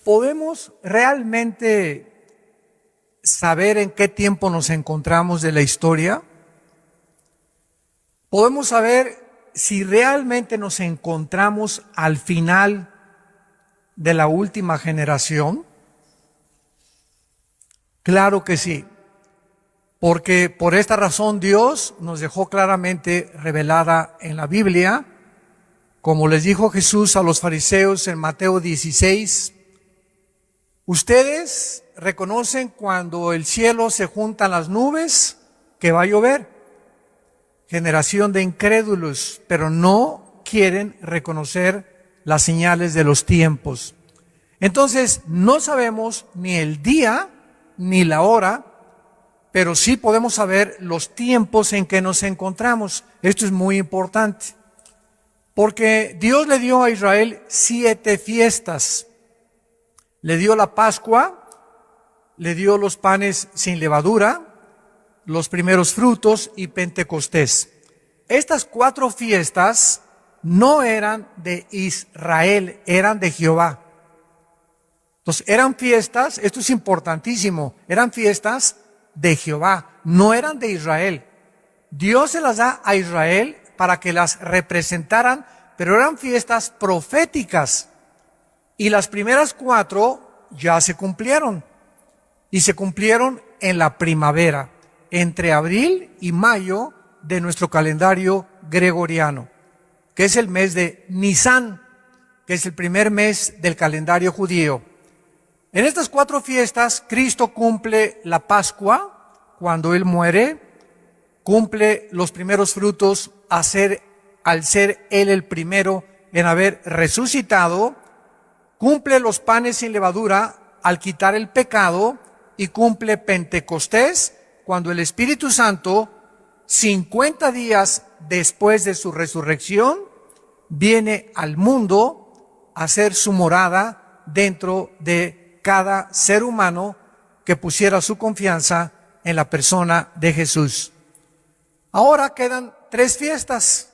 ¿podemos realmente saber en qué tiempo nos encontramos de la historia? ¿Podemos saber si realmente nos encontramos al final de la última generación? Claro que sí, porque por esta razón Dios nos dejó claramente revelada en la Biblia, como les dijo Jesús a los fariseos en Mateo 16, ustedes reconocen cuando el cielo se juntan las nubes que va a llover. Generación de incrédulos, pero no quieren reconocer las señales de los tiempos. Entonces, no sabemos ni el día ni la hora, pero sí podemos saber los tiempos en que nos encontramos. Esto es muy importante, porque Dios le dio a Israel 7 fiestas. Le dio la Pascua, le dio los panes sin levadura, los primeros frutos y Pentecostés. Estas 4 fiestas no eran de Israel, eran de Jehová. Entonces eran fiestas, esto es importantísimo, eran fiestas de Jehová, no eran de Israel. Dios se las da a Israel para que las representaran, pero eran fiestas proféticas. Y las primeras 4 ya se cumplieron. Y se cumplieron en la primavera, entre abril y mayo de nuestro calendario gregoriano, que es el mes de Nisán, que es el primer mes del calendario judío. En estas 4 fiestas, Cristo cumple la Pascua, cuando Él muere, cumple los primeros frutos al ser Él el primero en haber resucitado, cumple los panes sin levadura al quitar el pecado, y cumple Pentecostés, cuando el Espíritu Santo, 50 días después de su resurrección, viene al mundo a hacer su morada dentro de cada ser humano que pusiera su confianza en la persona de Jesús. Ahora quedan 3 fiestas,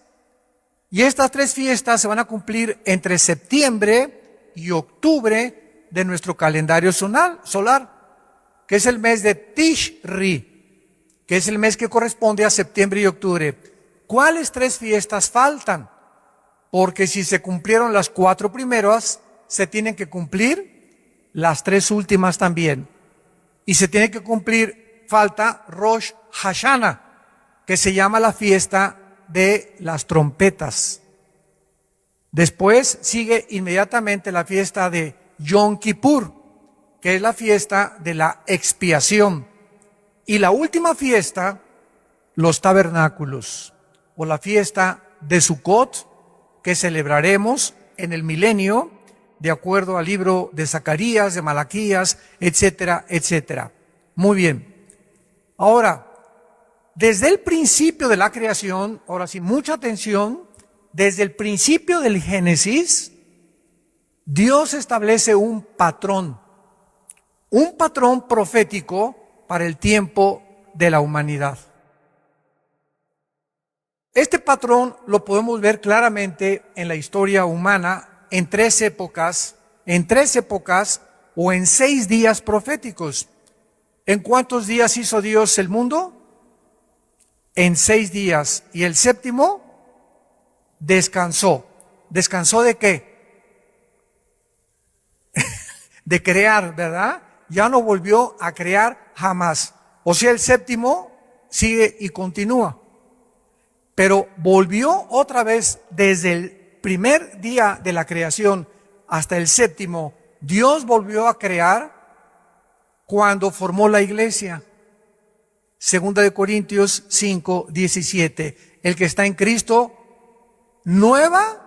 y estas 3 fiestas se van a cumplir entre septiembre y octubre de nuestro calendario solar, que es el mes de Tishri, que es el mes que corresponde a septiembre y octubre. ¿Cuáles 3 fiestas faltan? Porque si se cumplieron las 4 primeras, se tienen que cumplir las 3 últimas también. Y se tiene que cumplir, falta Rosh Hashanah, que se llama la fiesta de las trompetas. Después sigue inmediatamente la fiesta de Yom Kippur, que es la fiesta de la expiación. Y la última fiesta, los tabernáculos, o la fiesta de Sukkot, que celebraremos en el milenio, de acuerdo al libro de Zacarías, de Malaquías, etcétera, etcétera. Muy bien. Ahora, desde el principio de la creación, ahora sí, mucha atención, desde el principio del Génesis, Dios establece un patrón profético para el tiempo de la humanidad. Este patrón lo podemos ver claramente en la historia humana en 3 épocas o en 6 días proféticos. ¿En cuántos días hizo Dios el mundo? En 6 días. Y el séptimo descansó. ¿Descansó de qué? De crear, ¿verdad? Ya no volvió a crear jamás. O sea, el séptimo sigue y continúa. Pero volvió otra vez desde el primer día de la creación hasta el séptimo. Dios volvió a crear cuando formó la iglesia. 2 de Corintios 5, 17. El que está en Cristo, nueva.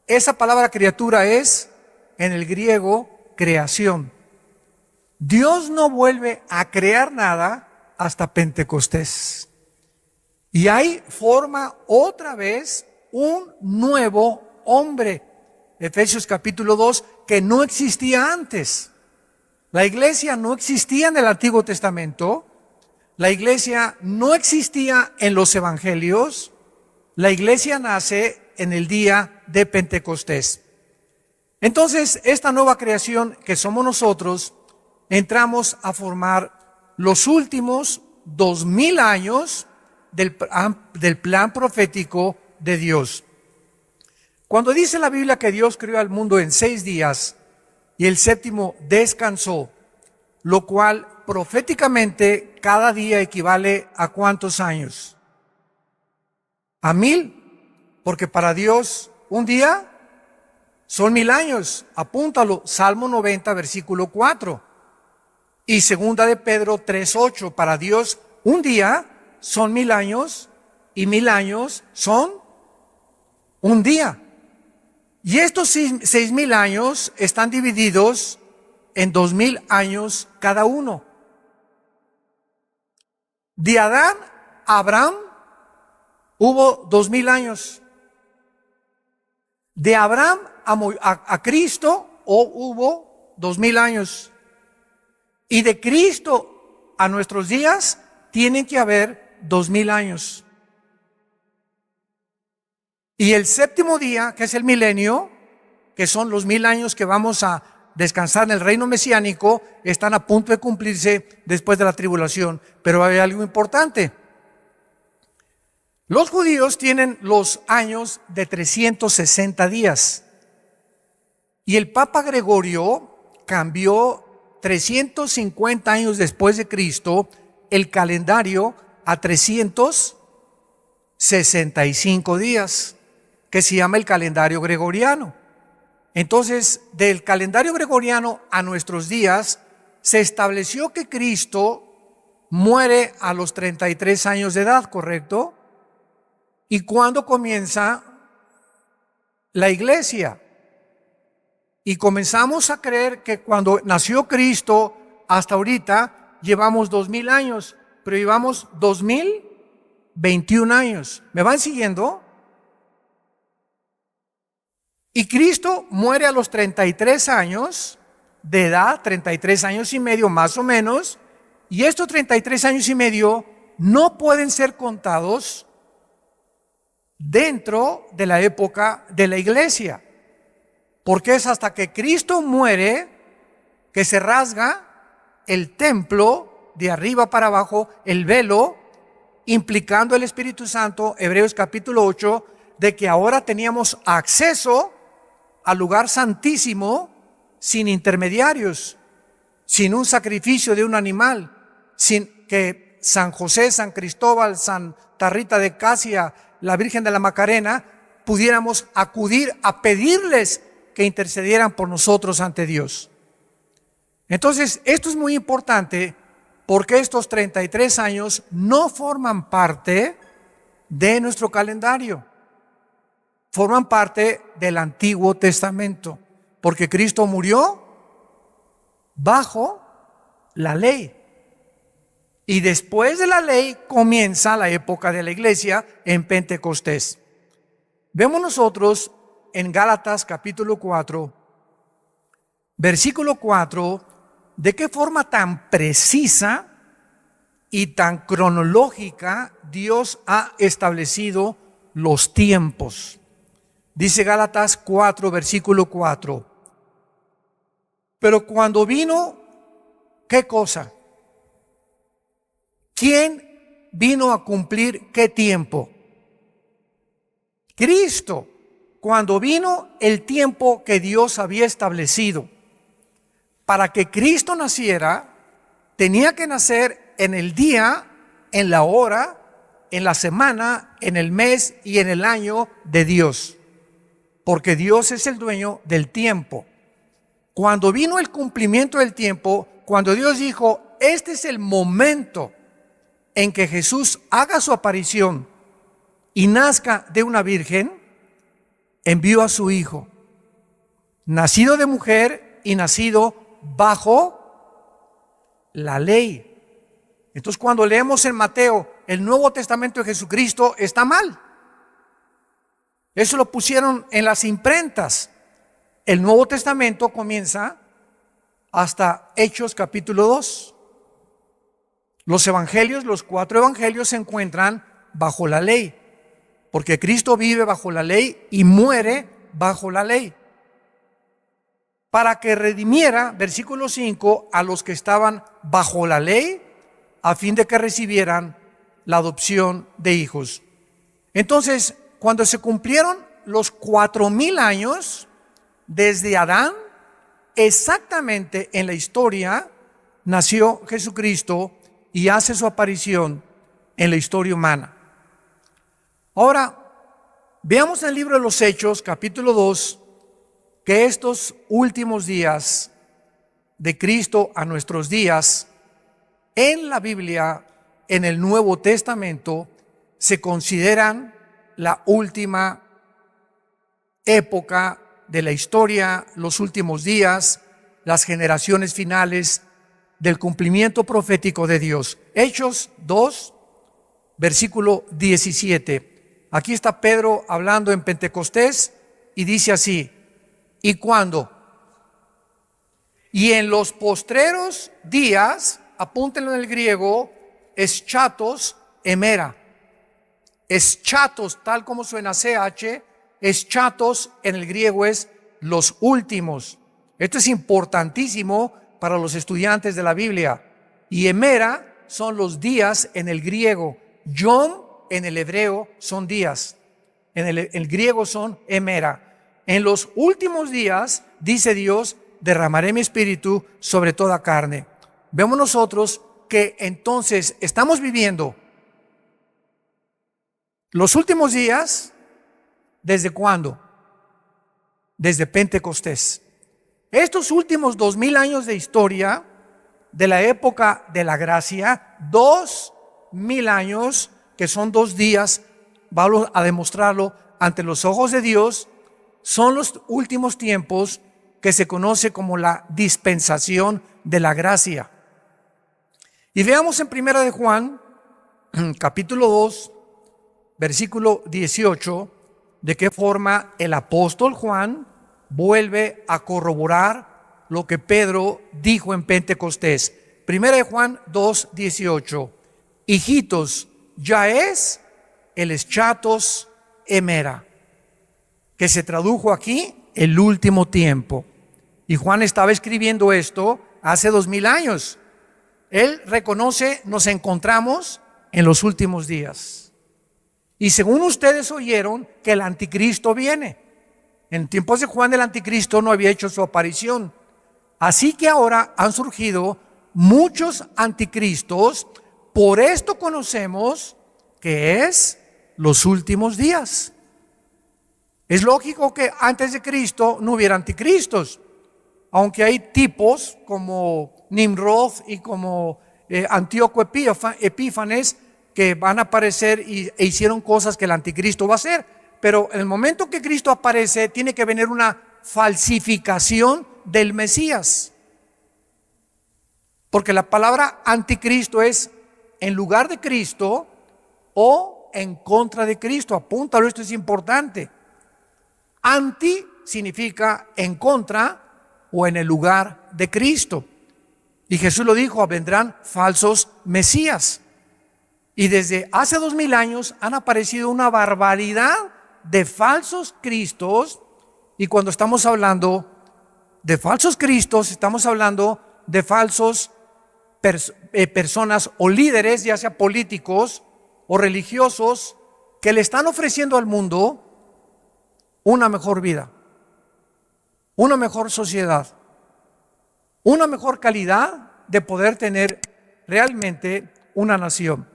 Esa palabra criatura es, en el griego, creación. Dios no vuelve a crear nada hasta Pentecostés. Y ahí forma otra vez un nuevo hombre. Efesios capítulo 2, que no existía antes. La iglesia no existía en el Antiguo Testamento. La iglesia no existía en los evangelios. La iglesia nace en el día de Pentecostés. Entonces, esta nueva creación que somos nosotros, entramos a formar los últimos 2000 años del plan profético de Dios. Cuando dice la Biblia que Dios creó al mundo en 6 días y el séptimo descansó, lo cual proféticamente cada día equivale a ¿cuántos años? A 1000, porque para Dios un día son 1000 años. Apúntalo, Salmo 90, versículo 4. Y segunda de Pedro 3:8, para Dios un día son 1000 años y 1000 años son un día. Y estos 6000 años están divididos en 2000 años cada uno. De Adán a Abraham hubo 2000 años. De Abraham a Cristo hubo 2000 años. Y de Cristo a nuestros días tienen que haber 2000 años. Y el séptimo día, que es el milenio, que son los 1000 años que vamos a descansar en el reino mesiánico, están a punto de cumplirse después de la tribulación. Pero hay algo importante. Los judíos tienen los años de 360 días. Y el Papa Gregorio cambió 350 años después de Cristo el calendario a 365 días, que se llama el calendario gregoriano. Entonces, del calendario gregoriano a nuestros días, se estableció que Cristo muere a los 33 años de edad, ¿correcto? ¿Y cuándo comienza la iglesia? Y comenzamos a creer que cuando nació Cristo hasta ahorita llevamos 2000 años, pero llevamos 2021 años. ¿Me van siguiendo? Y Cristo muere a los 33 años de edad, 33 años y medio más o menos, y estos 33 años y medio no pueden ser contados dentro de la época de la iglesia, porque es hasta que Cristo muere que se rasga el templo de arriba para abajo, el velo, implicando el Espíritu Santo, Hebreos capítulo 8, de que ahora teníamos acceso al lugar santísimo sin intermediarios, sin un sacrificio de un animal, sin que San José, San Cristóbal, Santa Rita de Casia, la Virgen de la Macarena, pudiéramos acudir a pedirles que intercedieran por nosotros ante Dios. Entonces, esto es muy importante porque estos 33 años no forman parte de nuestro calendario. Forman parte del Antiguo Testamento, porque Cristo murió bajo la ley. Y después de la ley comienza la época de la iglesia en Pentecostés. Vemos nosotros en Gálatas capítulo 4, versículo 4, de qué forma tan precisa y tan cronológica Dios ha establecido los tiempos. Dice Gálatas 4, versículo 4. Pero cuando vino, ¿qué cosa? ¿Quién vino a cumplir qué tiempo? Cristo. Cuando vino el tiempo que Dios había establecido. Para que Cristo naciera, tenía que nacer en el día, en la hora, en la semana, en el mes y en el año de Dios. Porque Dios es el dueño del tiempo. Cuando vino el cumplimiento del tiempo, cuando Dios dijo, este es el momento en que Jesús haga su aparición y nazca de una virgen, envió a su Hijo, nacido de mujer y nacido bajo la ley. Entonces, cuando leemos en Mateo el Nuevo Testamento de Jesucristo, está mal. Eso lo pusieron en las imprentas. El Nuevo Testamento comienza hasta Hechos capítulo 2. Los evangelios, los 4 evangelios se encuentran bajo la ley, porque Cristo vive bajo la ley y muere bajo la ley. para que redimiera, versículo 5, a los que estaban bajo la ley, a fin de que recibieran la adopción de hijos. Entonces, cuando se cumplieron los 4,000 años desde Adán, exactamente en la historia nació Jesucristo y hace su aparición en la historia humana. Ahora, veamos en el libro de los Hechos, capítulo 2, que estos últimos días de Cristo a nuestros días, en la Biblia, en el Nuevo Testamento, se consideran la última época de la historia, los últimos días, las generaciones finales del cumplimiento profético de Dios. Hechos 2, versículo 17. Aquí está Pedro hablando en Pentecostés y dice así: ¿y cuándo? Y en los postreros días, apúntenlo en el griego, eschatos emera. Eschatos, tal como suena CH, eschatos en el griego es los últimos. Esto es importantísimo para los estudiantes de la Biblia. Y emera son los días en el griego. Yom en el hebreo son días. En el griego son emera. En los últimos días, dice Dios, derramaré mi espíritu sobre toda carne. Vemos nosotros que entonces estamos viviendo los últimos días. ¿Desde cuándo? Desde Pentecostés. Estos últimos 2,000 años de historia de la época de la gracia, 2,000 años, que son 2 días, vamos a demostrarlo ante los ojos de Dios, son los últimos tiempos que se conoce como la dispensación de la gracia. Y veamos en 1 de Juan, capítulo 2, versículo 18, de qué forma el apóstol Juan vuelve a corroborar lo que Pedro dijo en Pentecostés. 1 de Juan 2, 18. Hijitos, ya es el eschatos emera, que se tradujo aquí el último tiempo. Y Juan estaba escribiendo esto hace 2,000 años. Él reconoce, nos encontramos en los últimos días. Y según ustedes oyeron que el anticristo viene. En tiempos de Juan el anticristo no había hecho su aparición. Así que ahora han surgido muchos anticristos. Por esto conocemos que es los últimos días. Es lógico que antes de Cristo no hubiera anticristos. Aunque hay tipos como Nimrod y como Antíoco Epífanes que van a aparecer e hicieron cosas que el anticristo va a hacer. Pero en el momento que Cristo aparece, tiene que venir una falsificación del Mesías. Porque la palabra anticristo es en lugar de Cristo o en contra de Cristo. Apúntalo, esto es importante. Anti significa en contra o en el lugar de Cristo. Y Jesús lo dijo, vendrán falsos mesías. Y desde hace 2,000 años han aparecido una barbaridad de falsos cristos. Y cuando estamos hablando de falsos cristos, estamos hablando de falsos personas o líderes, ya sea políticos o religiosos, que le están ofreciendo al mundo una mejor vida, una mejor sociedad, una mejor calidad de poder tener realmente una nación.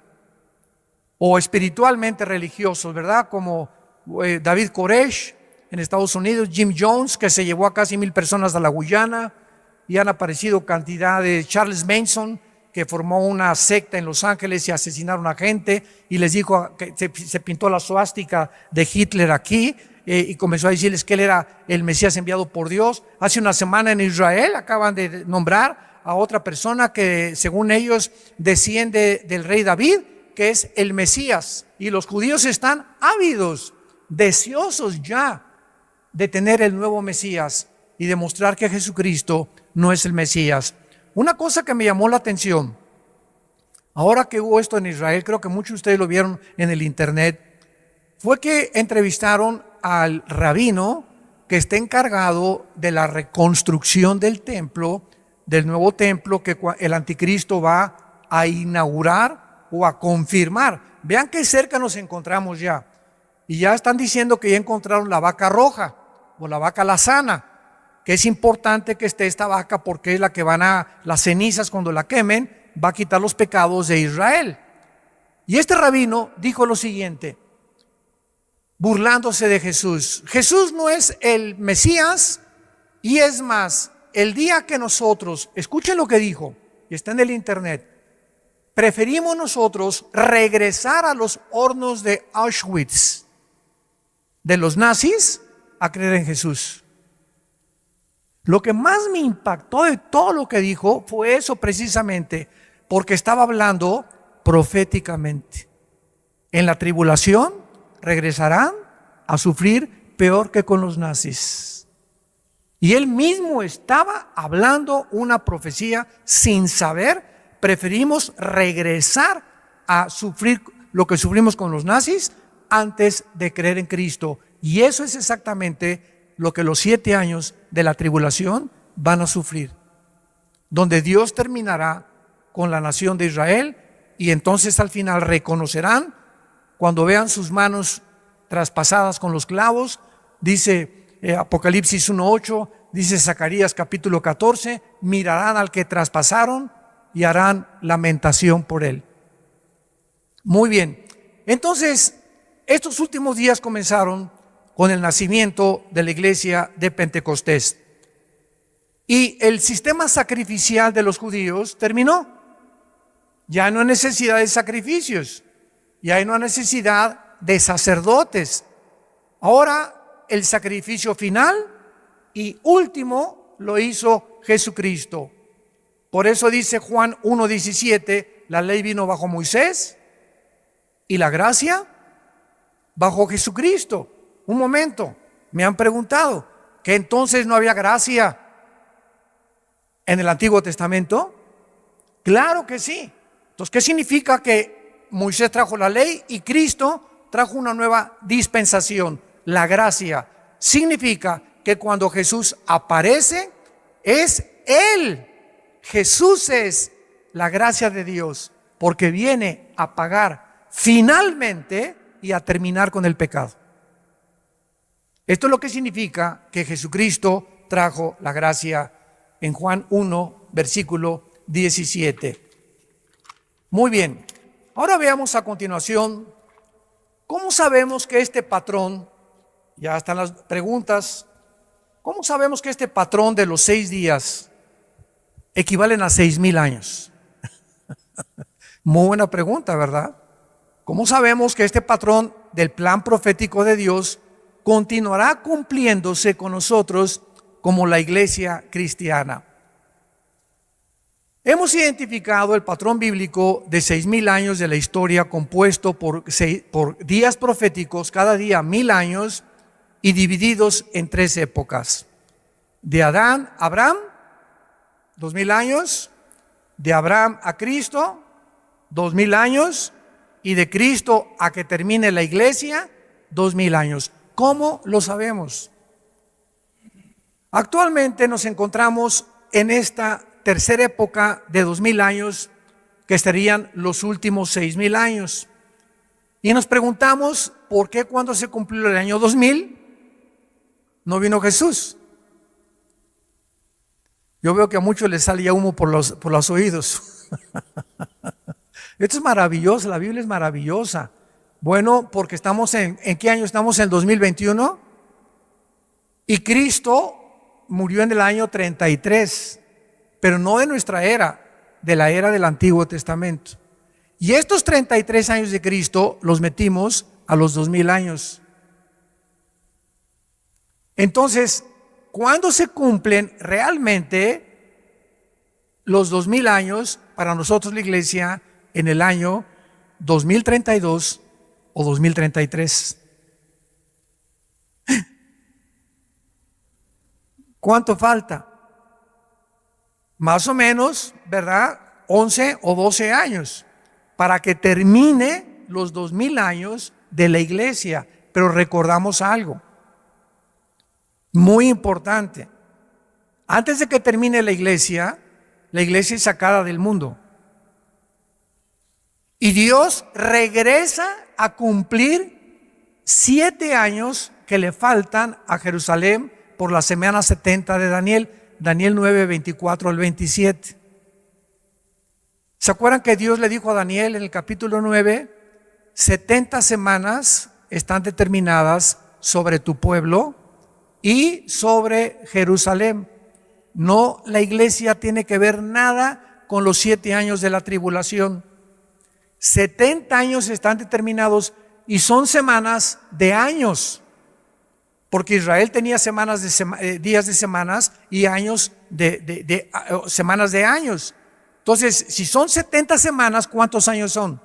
O espiritualmente religiosos, ¿verdad? Como David Koresh en Estados Unidos, Jim Jones, que se llevó a casi 1,000 personas a la Guyana, y han aparecido cantidad de Charles Manson, que formó una secta en Los Ángeles y asesinaron a gente, y les dijo que se pintó la suástica de Hitler aquí, y comenzó a decirles que él era el Mesías enviado por Dios. Hace una semana en Israel acaban de nombrar a otra persona que según ellos desciende del rey David, que es el Mesías, y los judíos están ávidos, deseosos ya de tener el nuevo Mesías y demostrar que Jesucristo no es el Mesías. Una cosa que me llamó la atención, ahora que hubo esto en Israel, creo que muchos de ustedes lo vieron en el internet, fue que entrevistaron al rabino que está encargado de la reconstrucción del templo, del nuevo templo que el anticristo va a inaugurar o a confirmar. Vean qué cerca nos encontramos ya. Y ya están diciendo que ya encontraron la vaca roja o la vaca lazana, que es importante que esté esta vaca porque es la que las cenizas cuando la quemen, va a quitar los pecados de Israel. Y este rabino dijo lo siguiente, burlándose de Jesús. Jesús no es el Mesías, y es más, el día que nosotros, escuchen lo que dijo, y está en el internet, preferimos nosotros regresar a los hornos de Auschwitz de los nazis a creer en Jesús. Lo que más me impactó de todo lo que dijo fue eso precisamente, porque estaba hablando proféticamente. En la tribulación regresarán a sufrir peor que con los nazis. Y él mismo estaba hablando una profecía sin saber. Preferimos regresar a sufrir lo que sufrimos con los nazis antes de creer en Cristo. Y eso es exactamente lo que los 7 años de la tribulación van a sufrir, donde Dios terminará con la nación de Israel, y entonces al final reconocerán, cuando vean sus manos traspasadas con los clavos, dice Apocalipsis 1:8, dice Zacarías capítulo 14, mirarán al que traspasaron y harán lamentación por él. Muy bien, entonces estos últimos días comenzaron con el nacimiento de la iglesia de Pentecostés. Y el sistema sacrificial de los judíos terminó. Ya no hay necesidad de sacrificios, ya no hay necesidad de sacerdotes. Ahora el sacrificio final y último lo hizo Jesucristo. Por eso dice Juan 1:17, la ley vino bajo Moisés y la gracia bajo Jesucristo. Un momento, me han preguntado que entonces no había gracia en el Antiguo Testamento. Claro que sí. Entonces, ¿qué significa que Moisés trajo la ley y Cristo trajo una nueva dispensación? La gracia significa que cuando Jesús aparece, es Él. Jesús es la gracia de Dios, porque viene a pagar finalmente y a terminar con el pecado. Esto es lo que significa que Jesucristo trajo la gracia en Juan 1, versículo 17. Muy bien, ahora veamos a continuación, ¿cómo sabemos que este patrón, ya están las preguntas, cómo sabemos que este patrón de los 6 días equivalen a 6,000 años? Muy buena pregunta, ¿verdad? ¿Cómo sabemos que este patrón del plan profético de Dios continuará cumpliéndose con nosotros como la iglesia cristiana? Hemos identificado el patrón bíblico de 6,000 años de la historia, compuesto por días proféticos, cada día 1,000 años, y divididos en 3 épocas. De Adán a Abraham, 2,000 años. De Abraham a Cristo, 2,000 años. Y de Cristo a que termine la iglesia, 2,000 años. ¿Cómo lo sabemos? Actualmente nos encontramos en esta tercera época de 2,000 años, que estarían los últimos 6,000 años. Y nos preguntamos, ¿por qué cuando se cumplió el año 2000 no vino Jesús? Yo veo que a muchos les salía humo por los oídos. Esto es maravilloso, la Biblia es maravillosa. Bueno, porque estamos ¿en qué año estamos? En 2021. Y Cristo murió en el año 33, pero no de nuestra era, de la era del Antiguo Testamento. Y estos 33 años de Cristo los metimos a los 2,000 años. Entonces, ¿cuándo se cumplen realmente los 2,000 años para nosotros la iglesia? En el año 2032 o 2033. ¿Cuánto falta? Más o menos, ¿verdad? 11 o 12 años para que termine los 2,000 años de la iglesia. Pero recordamos algo. Muy importante. Antes de que termine la iglesia es sacada del mundo. Y Dios regresa a cumplir 7 años que le faltan a Jerusalén por la semana 70 de Daniel. Daniel 9, 24 al 27. ¿Se acuerdan que Dios le dijo a Daniel en el capítulo 9? 70 semanas están determinadas sobre tu pueblo y sobre Jerusalén. No, la iglesia tiene que ver nada con los 7 años de la tribulación. 70 años están determinados y son semanas de años, porque Israel tenía semanas de días de semanas y años semanas de años. Entonces, si son 70 semanas, ¿cuántos años son?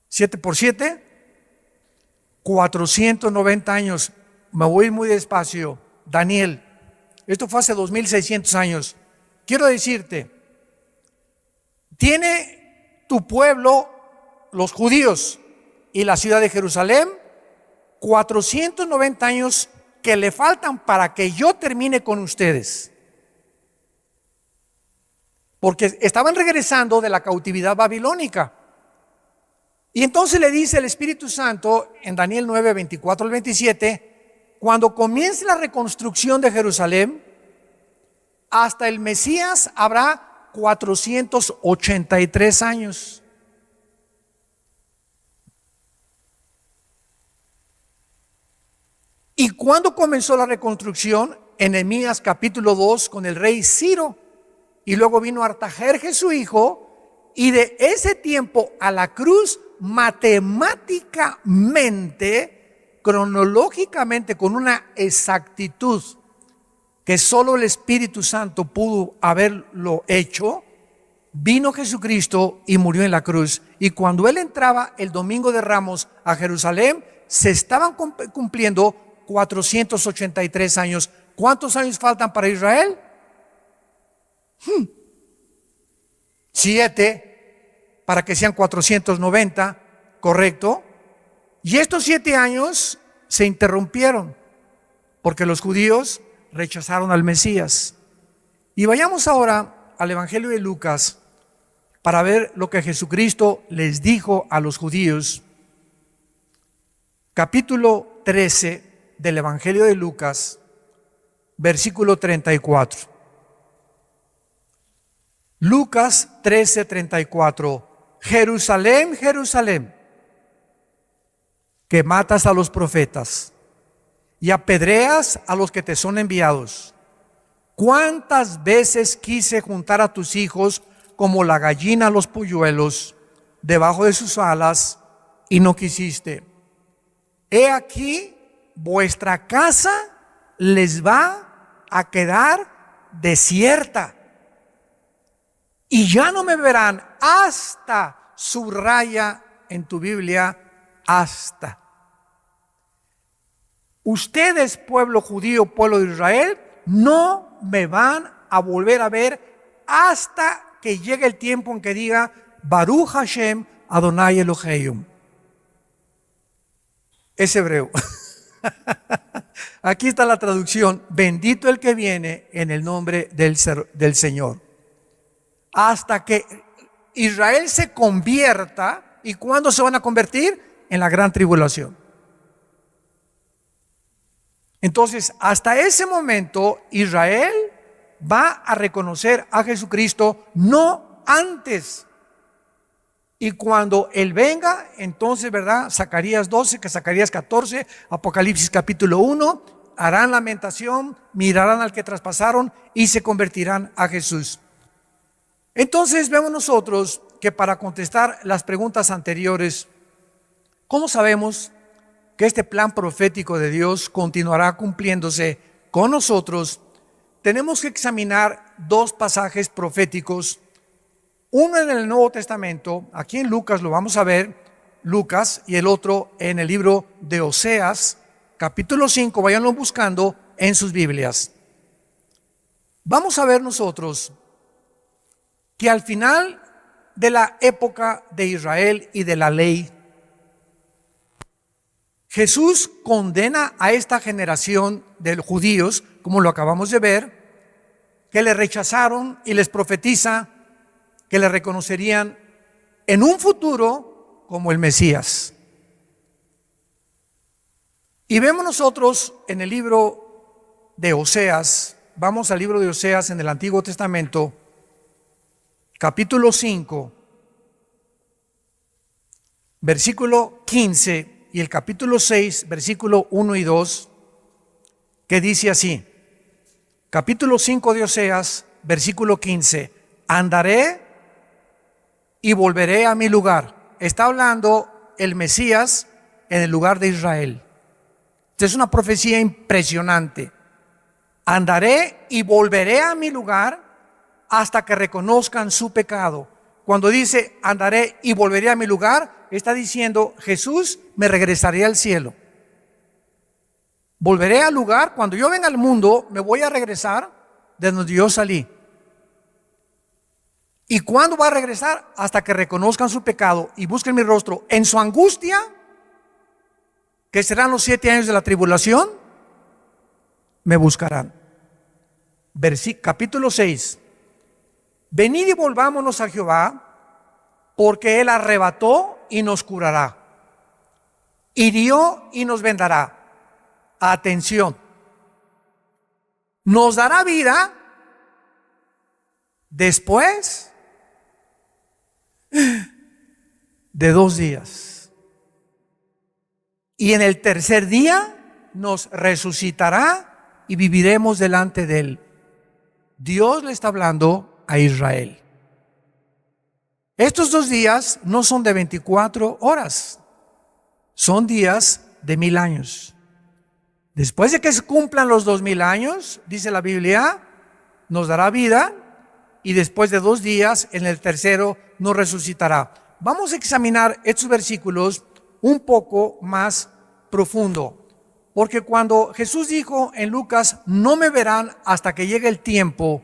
7 por 7, 490 años. Me voy muy despacio. Daniel, esto fue hace 2600 años. Quiero decirte, tiene tu pueblo, los judíos y la ciudad de Jerusalén, 490 años que le faltan para que yo termine con ustedes. Porque estaban regresando de la cautividad babilónica. Y entonces le dice el Espíritu Santo en Daniel 9, 24 al 27, cuando comience la reconstrucción de Jerusalén, hasta el Mesías habrá 483 años. ¿Y cuándo comenzó la reconstrucción? En Nehemías capítulo 2 con el rey Ciro. Y luego vino Artajerjes su hijo, y de ese tiempo a la cruz, matemáticamente, cronológicamente, con una exactitud que solo el Espíritu Santo pudo haberlo hecho, vino Jesucristo y murió en la cruz. Y cuando Él entraba el domingo de Ramos a Jerusalén, se estaban cumpliendo 483 años. ¿Cuántos años faltan para Israel? 7, para que sean 490, ¿correcto? Y estos 7 años se interrumpieron porque los judíos rechazaron al Mesías. Y vayamos ahora al Evangelio de Lucas para ver lo que Jesucristo les dijo a los judíos. Capítulo 13 del Evangelio de Lucas, versículo 34. Lucas 13, 34. Jerusalén, Jerusalén, que matas a los profetas y apedreas a los que te son enviados. ¿Cuántas veces quise juntar a tus hijos como la gallina a los polluelos debajo de sus alas y no quisiste? He aquí, vuestra casa les va a quedar desierta y ya no me verán hasta, subraya en tu Biblia, hasta. Ustedes, pueblo judío, pueblo de Israel, no me van a volver a ver hasta que llegue el tiempo en que diga Baruch Hashem Adonai Elohim. Es hebreo. Aquí está la traducción: bendito el que viene en el nombre del Señor. Hasta que Israel se convierta. ¿Y cuándo se van a convertir? En la gran tribulación. Entonces, hasta ese momento, Israel va a reconocer a Jesucristo, no antes. Y cuando Él venga, entonces, ¿verdad? Zacarías 12, que Zacarías 14, Apocalipsis capítulo 1, harán lamentación, mirarán al que traspasaron y se convertirán a Jesús. Entonces vemos nosotros que para contestar las preguntas anteriores, ¿cómo sabemos que este plan profético de Dios continuará cumpliéndose con nosotros? Tenemos que examinar 2 pasajes proféticos, uno en el Nuevo Testamento, aquí en Lucas lo vamos a ver, Lucas, y el otro en el libro de Oseas, capítulo 5, váyanlo buscando en sus Biblias. Vamos a ver nosotros que al final de la época de Israel y de la ley, Jesús condena a esta generación de judíos, como lo acabamos de ver, que le rechazaron, y les profetiza que le reconocerían en un futuro como el Mesías. Y vemos nosotros en el libro de Oseas, vamos al libro de Oseas en el Antiguo Testamento, capítulo 5, versículo 15, y el capítulo 6, versículo 1 y 2, que dice así. Capítulo 5 de Oseas, versículo 15. Andaré y volveré a mi lugar. Está hablando el Mesías en el lugar de Israel. Esta es una profecía impresionante. Andaré y volveré a mi lugar hasta que reconozcan su pecado. Cuando dice andaré y volveré a mi lugar, está diciendo Jesús, me regresaré al cielo. Volveré al lugar, cuando yo venga al mundo, me voy a regresar de donde yo salí. ¿Y cuándo va a regresar? Hasta que reconozcan su pecado y busquen mi rostro. En su angustia, que serán los 7 años de la tribulación, me buscarán. Capítulo 6. Venid y volvámonos a Jehová, porque Él arrebató y nos curará. Hirió y nos vendará. Atención, nos dará vida después de 2 días. Y en el tercer día nos resucitará y viviremos delante de Él. Dios le está hablando a Israel. Estos 2 días no son de 24 horas, son días de 1000 años. Después de que se cumplan los 2000 años, dice la Biblia, nos dará vida y después de 2 días, en el tercero, nos resucitará. Vamos a examinar estos versículos un poco más profundo, porque cuando Jesús dijo en Lucas, no me verán hasta que llegue el tiempo,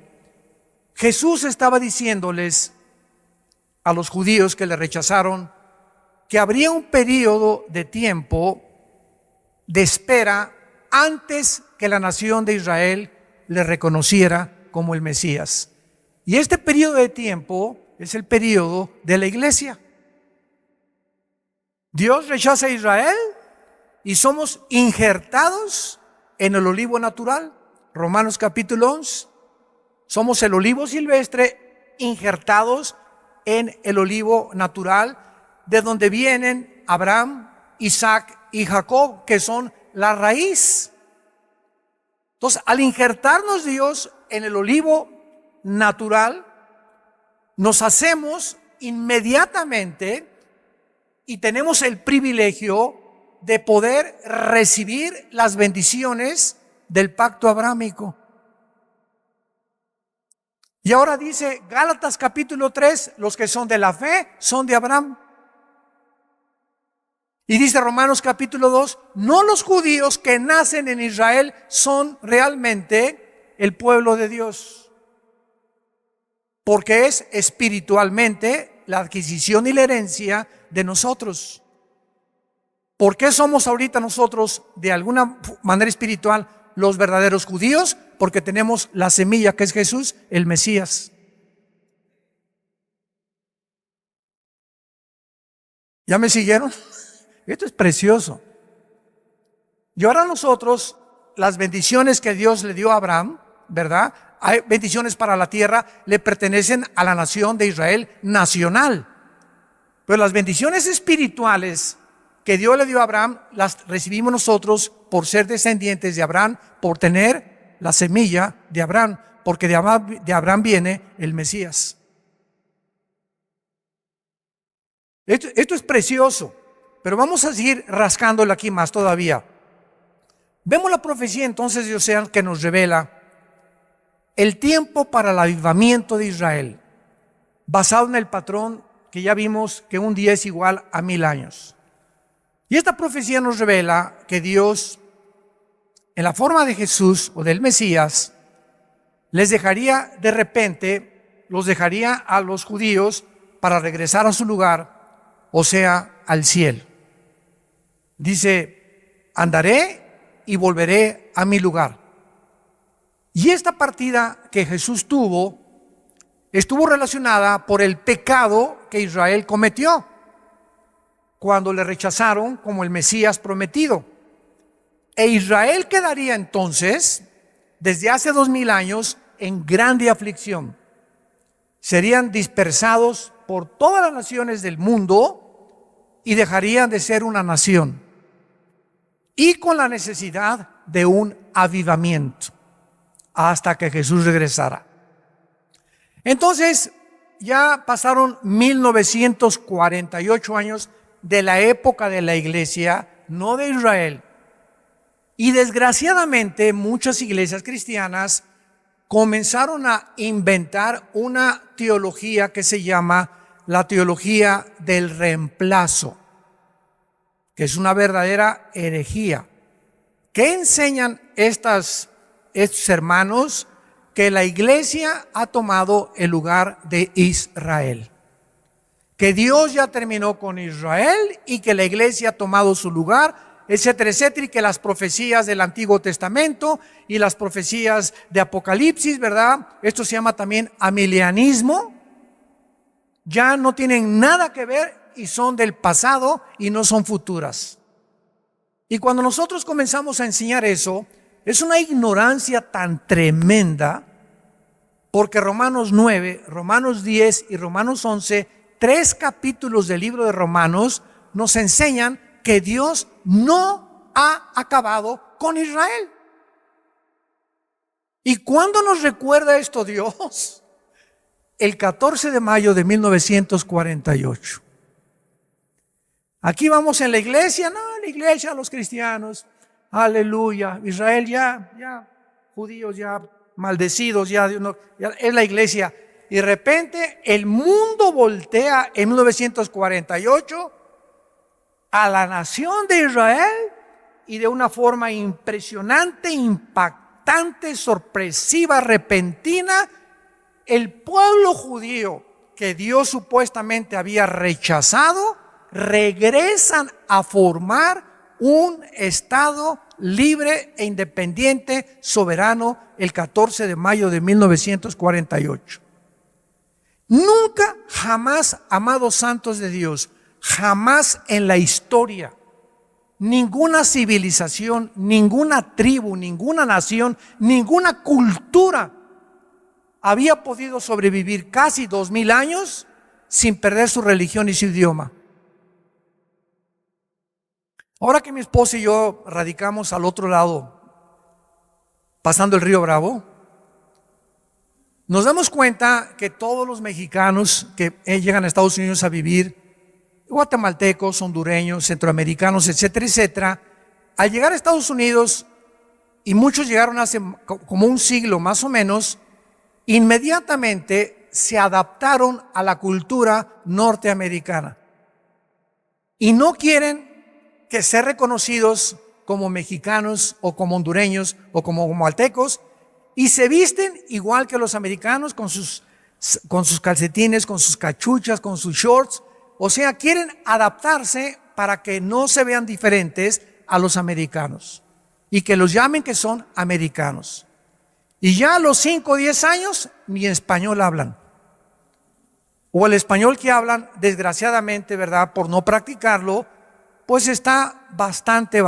Jesús estaba diciéndoles a los judíos que le rechazaron que habría un periodo de tiempo de espera antes que la nación de Israel le reconociera como el Mesías. Y este periodo de tiempo es el periodo de la iglesia. Dios rechaza a Israel y somos injertados en el olivo natural. Romanos capítulo 11. Somos el olivo silvestre injertados en el olivo natural, de donde vienen Abraham, Isaac y Jacob, que son la raíz. Entonces, al injertarnos Dios en el olivo natural, nos hacemos inmediatamente y tenemos el privilegio de poder recibir las bendiciones del pacto abrámico. Y ahora dice Gálatas capítulo 3, los que son de la fe son de Abraham. Y dice Romanos capítulo 2, no los judíos que nacen en Israel son realmente el pueblo de Dios, porque es espiritualmente la adquisición y la herencia de nosotros. ¿Por qué somos ahorita nosotros de alguna manera espiritual los verdaderos judíos? Porque tenemos la semilla que es Jesús, el Mesías. ¿Ya me siguieron? Esto es precioso. Y ahora nosotros, las bendiciones que Dios le dio a Abraham, ¿verdad? Hay bendiciones para la tierra, le pertenecen a la nación de Israel nacional. Pero las bendiciones espirituales que Dios le dio a Abraham, las recibimos nosotros por ser descendientes de Abraham, por tener la semilla de Abraham, porque de Abraham viene el Mesías. Esto es precioso. Pero vamos a seguir rascándole aquí más todavía. Vemos la profecía entonces de Oseas que nos revela el tiempo para el avivamiento de Israel, basado en el patrón que ya vimos que un día es igual a 1000 años. Y esta profecía nos revela que Dios, en la forma de Jesús o del Mesías, les dejaría de repente, los dejaría a los judíos para regresar a su lugar, o sea, al cielo. Dice andaré y volveré a mi lugar. Y esta partida que Jesús tuvo estuvo relacionada por el pecado que Israel cometió cuando le rechazaron como el Mesías prometido. E Israel quedaría entonces, desde hace 2000 años, en grande aflicción. Serían dispersados por todas las naciones del mundo y dejarían de ser una nación. Y con la necesidad de un avivamiento hasta que Jesús regresara. Entonces, ya pasaron 1948 años de la época de la iglesia, no de Israel. Y desgraciadamente muchas iglesias cristianas comenzaron a inventar una teología que se llama la teología del reemplazo, que es una verdadera herejía. ¿Qué enseñan estos hermanos? Que la iglesia ha tomado el lugar de Israel, que Dios ya terminó con Israel y que la iglesia ha tomado su lugar, etcétera, etcétera, y que las profecías del Antiguo Testamento y las profecías de Apocalipsis, ¿verdad? Esto se llama también amilianismo, ya no tienen nada que ver y son del pasado y no son futuras. Y cuando nosotros comenzamos a enseñar eso, es una ignorancia tan tremenda, porque Romanos 9, Romanos 10 y Romanos 11, 3 capítulos del libro de Romanos, nos enseñan que Dios no ha acabado con Israel. ¿Y cuándo nos recuerda esto Dios? El 14 de mayo de 1948. Aquí vamos en la iglesia, los cristianos, aleluya, Israel ya, judíos ya maldecidos, ya es la iglesia. Y de repente el mundo voltea en 1948 a la nación de Israel y de una forma impresionante, impactante, sorpresiva, repentina, el pueblo judío que Dios supuestamente había rechazado, regresan a formar un Estado libre e independiente, soberano, el 14 de mayo de 1948. Nunca, jamás, amados santos de Dios, jamás en la historia, ninguna civilización, ninguna tribu, ninguna nación, ninguna cultura había podido sobrevivir casi 2000 años sin perder su religión y su idioma. Ahora que mi esposa y yo radicamos al otro lado, pasando el río Bravo, nos damos cuenta que todos los mexicanos que llegan a Estados Unidos a vivir, guatemaltecos, hondureños, centroamericanos, etcétera, etcétera, al llegar a Estados Unidos, y muchos llegaron hace como un siglo más o menos, inmediatamente se adaptaron a la cultura norteamericana. Y no quieren que ser reconocidos como mexicanos o como hondureños o como guatemaltecos, y se visten igual que los americanos con sus calcetines, con sus cachuchas, con sus shorts. O sea, quieren adaptarse para que no se vean diferentes a los americanos y que los llamen que son americanos. Y ya a los 5 o 10 años ni español hablan. O el español que hablan, desgraciadamente, ¿verdad?, por no practicarlo, pues está bastante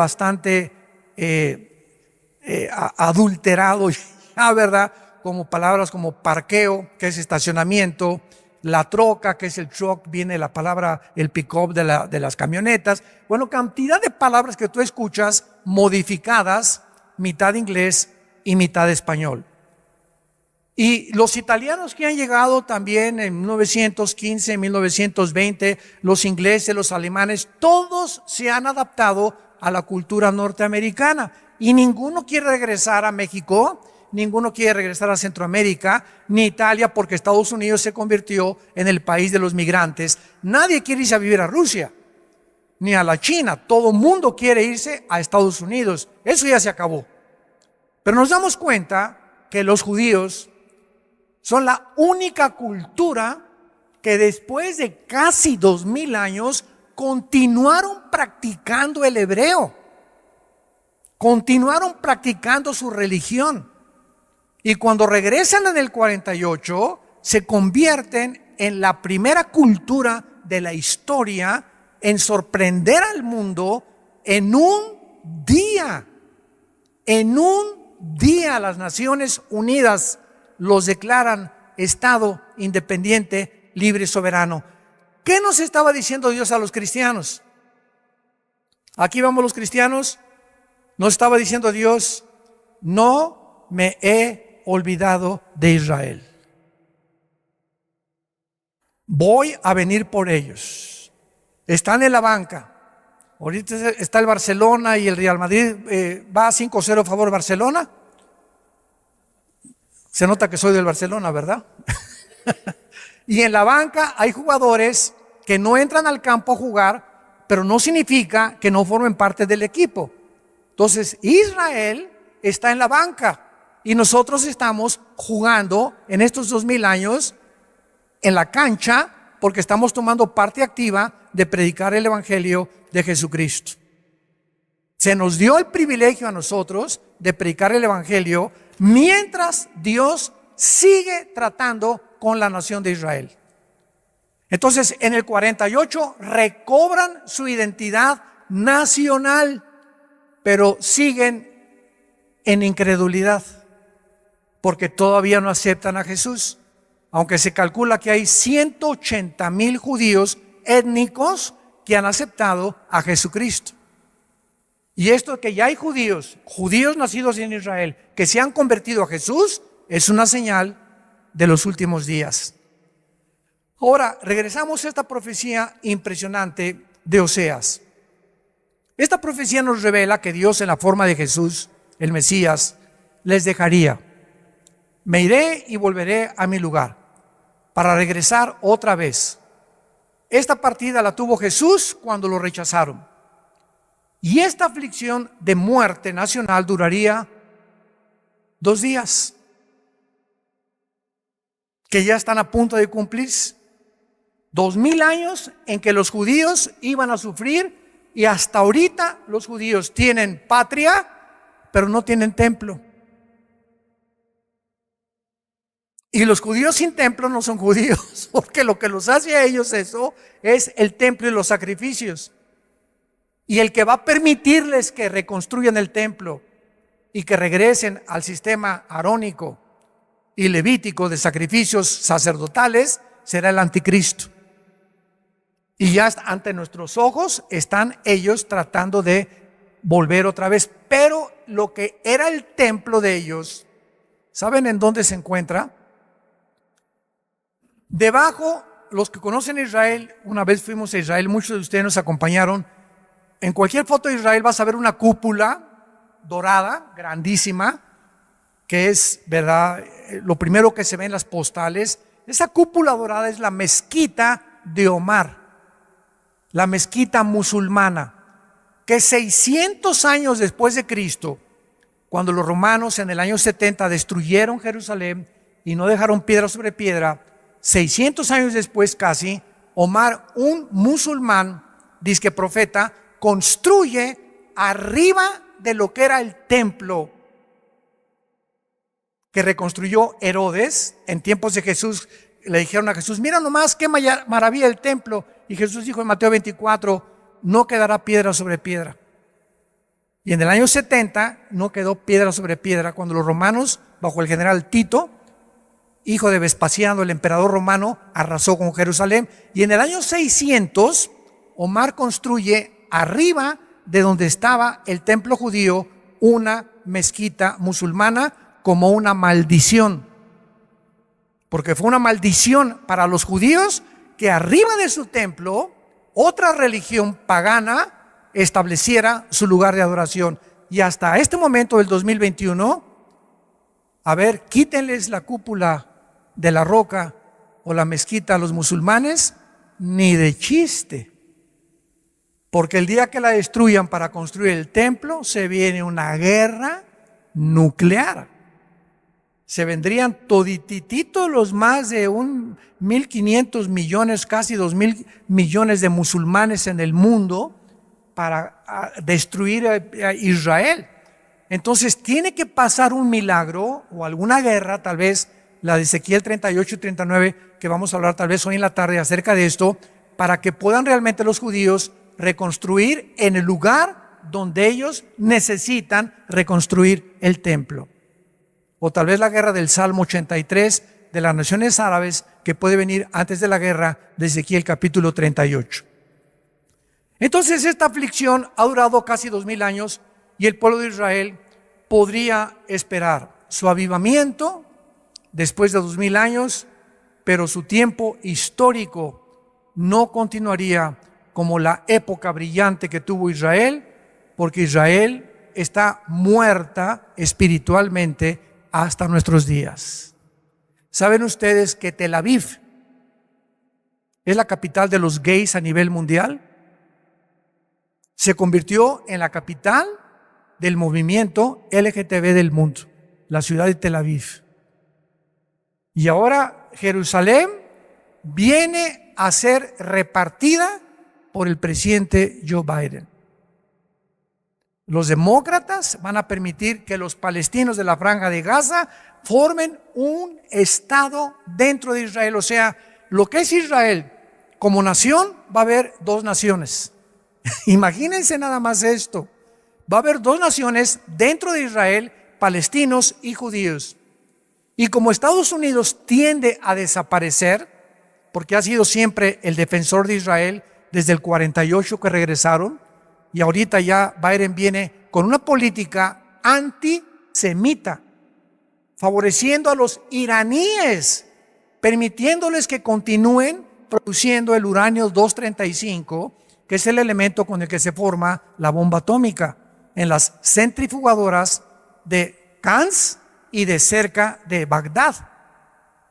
adulterado ya, ¿verdad? Como palabras como parqueo, que es estacionamiento, la troca, que es el truck, viene la palabra, el pick-up de las camionetas. Bueno, cantidad de palabras que tú escuchas modificadas, mitad inglés y mitad español. Y los italianos que han llegado también en 1915, 1920, los ingleses, los alemanes, todos se han adaptado a la cultura norteamericana. Y ninguno quiere regresar a México, ninguno quiere regresar a Centroamérica, ni Italia, porque Estados Unidos se convirtió en el país de los migrantes. Nadie quiere irse a vivir a Rusia, ni a la China. Todo mundo quiere irse a Estados Unidos. Eso ya se acabó. Pero nos damos cuenta que los judíos son la única cultura que después de casi 2000 años continuaron practicando el hebreo. continuaron practicando su religión. Y cuando regresan en el 48, se convierten en la primera cultura de la historia en sorprender al mundo en un día. En un día las Naciones Unidas los declaran Estado independiente, libre y soberano. ¿Qué nos estaba diciendo Dios a los cristianos? Aquí vamos los cristianos. Nos estaba diciendo Dios: no me he olvidado de Israel. Voy a venir por ellos. Están en la banca. Ahorita está el Barcelona y el Real Madrid. Va 5-0 a favor de Barcelona. Se nota que soy del Barcelona, ¿verdad? Y en la banca hay jugadores que no entran al campo a jugar, pero no significa que no formen parte del equipo. Entonces, Israel está en la banca y nosotros estamos jugando en estos 2000 años en la cancha porque estamos tomando parte activa de predicar el Evangelio de Jesucristo. Se nos dio el privilegio a nosotros de predicar el Evangelio mientras Dios sigue tratando con la nación de Israel. Entonces, en el 48 recobran su identidad nacional, pero siguen en incredulidad, porque todavía no aceptan a Jesús, aunque se calcula que hay 180,000 judíos étnicos que han aceptado a Jesucristo. Y esto que ya hay judíos nacidos en Israel, que se han convertido a Jesús, es una señal de los últimos días. Ahora, regresamos a esta profecía impresionante de Oseas. Esta profecía nos revela que Dios, en la forma de Jesús, el Mesías, les dejaría. Me iré y volveré a mi lugar para regresar otra vez. Esta partida la tuvo Jesús cuando lo rechazaron. Y esta aflicción de muerte nacional duraría 2 días, que ya están a punto de cumplirse. 2000 años en que los judíos iban a sufrir, y hasta ahorita los judíos tienen patria, pero no tienen templo. Y los judíos sin templo no son judíos, porque lo que los hace a ellos eso es el templo y los sacrificios. Y el que va a permitirles que reconstruyan el templo y que regresen al sistema arónico y levítico de sacrificios sacerdotales será el anticristo. Y ya ante nuestros ojos están ellos tratando de volver otra vez. Pero lo que era el templo de ellos, ¿saben en dónde se encuentra? Debajo, los que conocen Israel, una vez fuimos a Israel, muchos de ustedes nos acompañaron. En cualquier foto de Israel vas a ver una cúpula dorada, grandísima, que es, ¿verdad?, lo primero que se ve en las postales. Esa cúpula dorada es la mezquita de Omar, la mezquita musulmana, que 600 años después de Cristo, cuando los romanos en el año 70 destruyeron Jerusalén y no dejaron piedra sobre piedra, 600 años después casi, Omar, un musulmán, dizque profeta, construye arriba de lo que era el templo que reconstruyó Herodes en tiempos de Jesús. Le dijeron a Jesús: mira nomás qué maravilla el templo. Y Jesús dijo en Mateo 24: no quedará piedra sobre piedra. Y en el año 70 no quedó piedra sobre piedra cuando los romanos, bajo el general Tito, hijo de Vespasiano, el emperador romano, arrasó con Jerusalén. Y en el año 600 Omar construye arriba de donde estaba el templo judío una mezquita musulmana como una maldición, porque fue una maldición para los judíos que arriba de su templo otra religión pagana estableciera su lugar de adoración. Y hasta este momento del 2021, a ver, quítenles la cúpula de la roca o la mezquita a los musulmanes, ni de chiste. Porque el día que la destruyan para construir el templo, se viene una guerra nuclear. Se vendrían toditititos los más de 1.500 millones, casi 2.000 millones de musulmanes en el mundo para destruir a Israel. Entonces tiene que pasar un milagro o alguna guerra, tal vez la de Ezequiel 38 y 39, que vamos a hablar tal vez hoy en la tarde acerca de esto, para que puedan realmente los judíos reconstruir en el lugar donde ellos necesitan reconstruir el templo. O tal vez la guerra del Salmo 83 de las naciones árabes, que puede venir antes de la guerra de Ezequiel capítulo 38. Entonces esta aflicción ha durado casi 2000 años y el pueblo de Israel podría esperar su avivamiento después de 2000 años, pero su tiempo histórico no continuaría como la época brillante que tuvo Israel, porque Israel está muerta espiritualmente hasta nuestros días. ¿Saben ustedes que Tel Aviv es la capital de los gays a nivel mundial? Se convirtió en la capital del movimiento LGTB del mundo, la ciudad de Tel Aviv. Y ahora Jerusalén viene a ser repartida por el presidente Joe Biden. Los demócratas van a permitir que los palestinos de la Franja de Gaza formen un estado dentro de Israel. O sea, lo que es Israel como nación, va a haber dos naciones. Imagínense nada más esto. Va a haber dos naciones dentro de Israel, palestinos y judíos. Y como Estados Unidos tiende a desaparecer, porque ha sido siempre el defensor de Israel desde el 48 que regresaron, y ahorita ya Biden viene con una política antisemita, favoreciendo a los iraníes, permitiéndoles que continúen produciendo el uranio 235, que es el elemento con el que se forma la bomba atómica, en las centrifugadoras de Cannes y de cerca de Bagdad.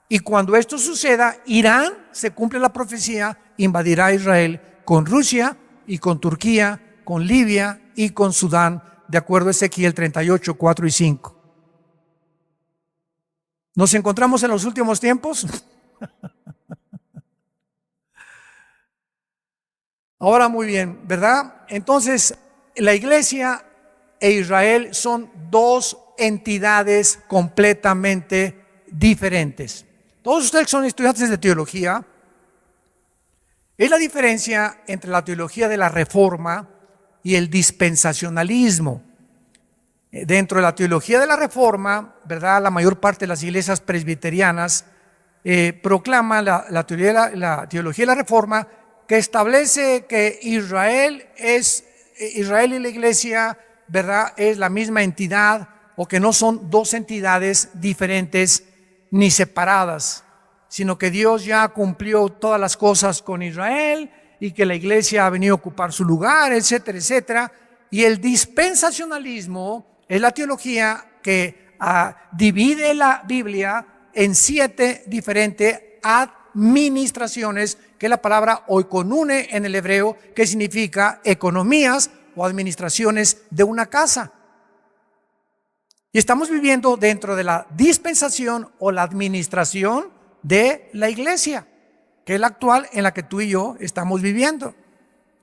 Y cuando esto suceda, Irán, se cumple la profecía, invadirá Israel con Rusia y con Turquía, con Libia y con Sudán, de acuerdo a Ezequiel 38, 4 y 5. ¿Nos encontramos en los últimos tiempos? Ahora muy bien, ¿verdad? Entonces, la iglesia e Israel son dos entidades completamente diferentes. Todos ustedes que son estudiantes de teología, es la diferencia entre la teología de la Reforma y el dispensacionalismo. Dentro de la teología de la Reforma, ¿verdad?, la mayor parte de las iglesias presbiterianas proclaman la teología de la Reforma, que establece que Israel y la iglesia, ¿verdad?, es la misma entidad, o que no son dos entidades diferentes ni separadas, sino que Dios ya cumplió todas las cosas con Israel y que la iglesia ha venido a ocupar su lugar, etcétera, etcétera. Y el dispensacionalismo es la teología que divide la Biblia en 7 diferentes administraciones, que es la palabra oikonune en el hebreo, que significa economías o administraciones de una casa. Y estamos viviendo dentro de la dispensación o la administración de la iglesia, que es la actual en la que tú y yo estamos viviendo.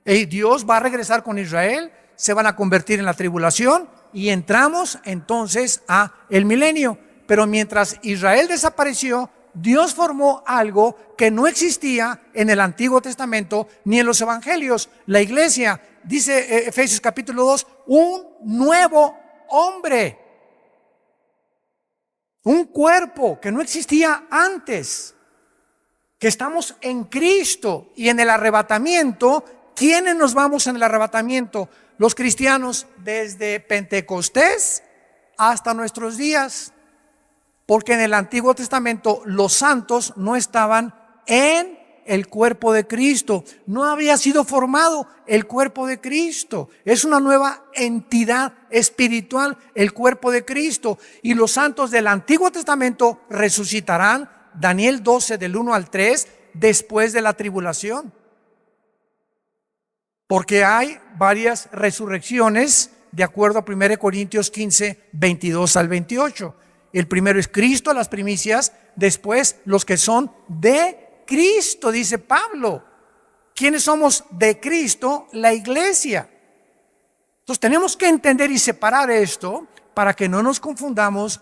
Y Dios va a regresar con Israel, se van a convertir en la tribulación y entramos entonces a el milenio. Pero mientras Israel desapareció, Dios formó algo que no existía en el Antiguo Testamento ni en los Evangelios. La iglesia, dice Efesios capítulo 2, un nuevo hombre. Un cuerpo que no existía antes, que estamos en Cristo. Y en el arrebatamiento, ¿quiénes nos vamos en el arrebatamiento? Los cristianos desde Pentecostés hasta nuestros días, porque en el Antiguo Testamento los santos no estaban en el cuerpo de Cristo, no había sido formado el cuerpo de Cristo. Es una nueva entidad espiritual, el cuerpo de Cristo. Y los santos del Antiguo Testamento resucitarán, Daniel 12 del 1 al 3, después de la tribulación. Porque hay varias resurrecciones de acuerdo a 1 Corintios 15, 22 al 28. El primero es Cristo, las primicias, después los que son de Cristo, dice Pablo. ¿Quiénes somos de Cristo? La iglesia. Entonces tenemos que entender y separar esto para que no nos confundamos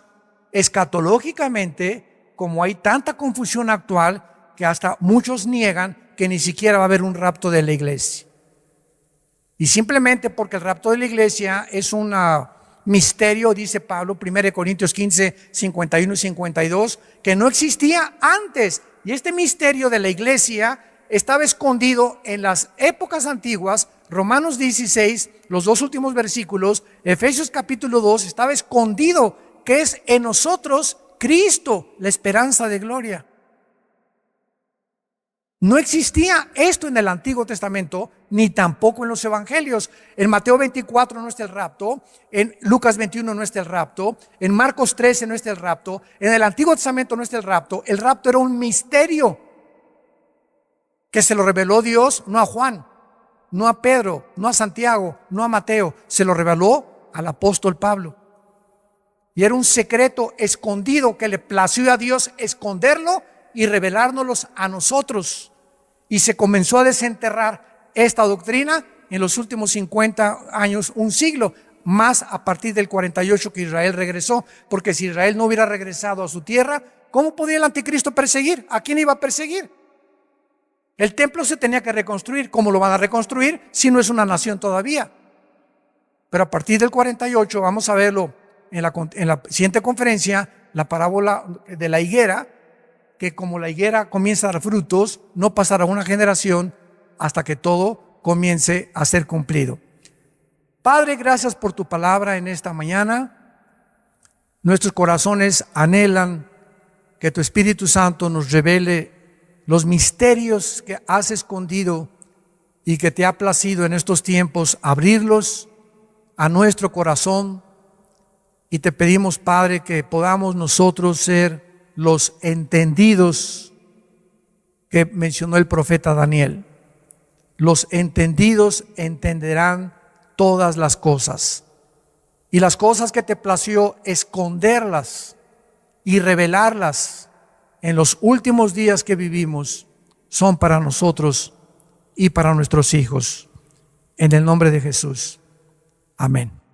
escatológicamente, como hay tanta confusión actual que hasta muchos niegan que ni siquiera va a haber un rapto de la iglesia. Y simplemente porque el rapto de la iglesia es un misterio, dice Pablo, 1 Corintios 15, 51 y 52, que no existía antes. Y este misterio de la iglesia estaba escondido en las épocas antiguas. Romanos 16, los dos últimos versículos, Efesios capítulo 2, estaba escondido, que es en nosotros Cristo, la esperanza de gloria. No existía esto en el Antiguo Testamento, ni tampoco en los Evangelios. En Mateo 24 no está el rapto, en Lucas 21 no está el rapto, en Marcos 13 no está el rapto, en el Antiguo Testamento no está el rapto. El rapto era un misterio que se lo reveló Dios, no a Juan, no a Pedro, no a Santiago, no a Mateo, se lo reveló al apóstol Pablo. Y era un secreto escondido que le plació a Dios esconderlo y revelárnoslos a nosotros. Y se comenzó a desenterrar esta doctrina en los últimos 50 años, un siglo, más a partir del 48 que Israel regresó, porque si Israel no hubiera regresado a su tierra, ¿cómo podía el anticristo perseguir? ¿A quién iba a perseguir? El templo se tenía que reconstruir. ¿Cómo lo van a reconstruir si no es una nación todavía? Pero a partir del 48, vamos a verlo en la siguiente conferencia, la parábola de la higuera, que como la higuera comienza a dar frutos, no pasará una generación hasta que todo comience a ser cumplido. Padre, gracias por tu palabra en esta mañana. Nuestros corazones anhelan que tu Espíritu Santo nos revele los misterios que has escondido y que te ha placido en estos tiempos abrirlos a nuestro corazón. Y te pedimos, Padre, que podamos nosotros ser los entendidos que mencionó el profeta Daniel. Los entendidos entenderán todas las cosas. Y las cosas que te plació esconderlas y revelarlas en los últimos días que vivimos son para nosotros y para nuestros hijos. En el nombre de Jesús. Amén.